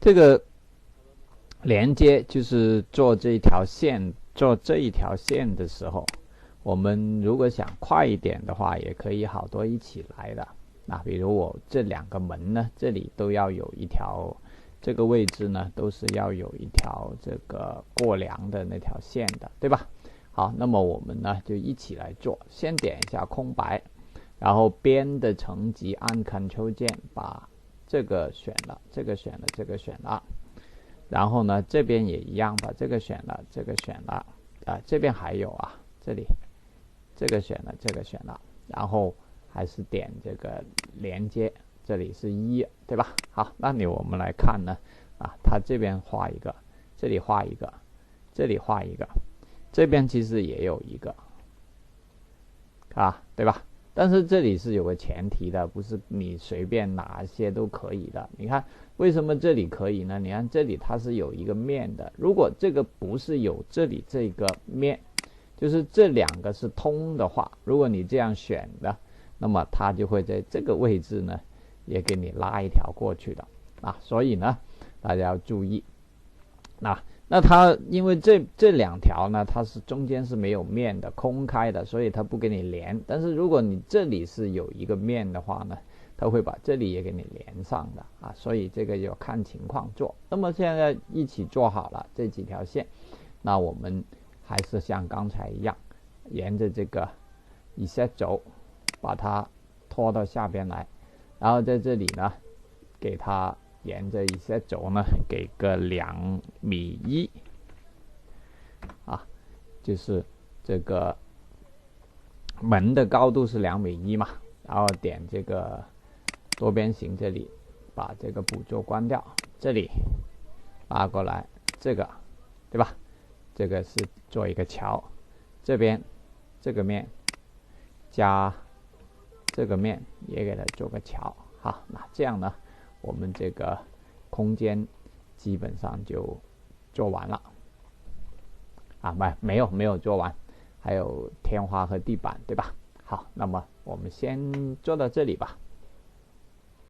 这个连接就是做这一条线的时候，我们如果想快一点的话，也可以好多一起来的。比如我这2个门呢，这里都要有一条，这个位置呢都是要有一条这个过梁的那条线的，对吧？好，那么我们呢就一起来做。先点一下空白，然后边的层级按 Ctrl 键把这个选了，这个选了，这个选了。然后呢，这边也一样，把这个选了，这个选了，这边还有这里这个选了，这个选了，然后还是点这个连接，这里是1，对吧？好，那我们来看呢，它这边画一个，这里画一个，这里画一个，这边其实也有一个，对吧？但是这里是有个前提的，不是你随便哪些都可以的。你看为什么这里可以呢？你看这里它是有一个面的，如果这个不是有这里这个面，就是这2个是通的话，如果你这样选的，那么它就会在这个位置呢也给你拉一条过去的所以呢大家要注意。那它因为这2条呢，它是中间是没有面的，空开的，所以它不给你连。但是如果你这里是有一个面的话呢，它会把这里也给你连上的所以这个要看情况做。那么现在一起做好了这几条线，那我们还是像刚才一样，沿着这个 Z 轴把它拖到下边来，然后在这里呢给它沿着Z轴呢给个2.1米就是这个门的高度是2.1米嘛，然后点这个多边形，这里把这个捕捉关掉，这里拉过来，这个对吧？这个是做一个桥，这边这个面加这个面也给它做个桥。好，那这样呢我们这个空间基本上就做完了没有做完，还有天花和地板，对吧？好，那么我们先做到这里吧。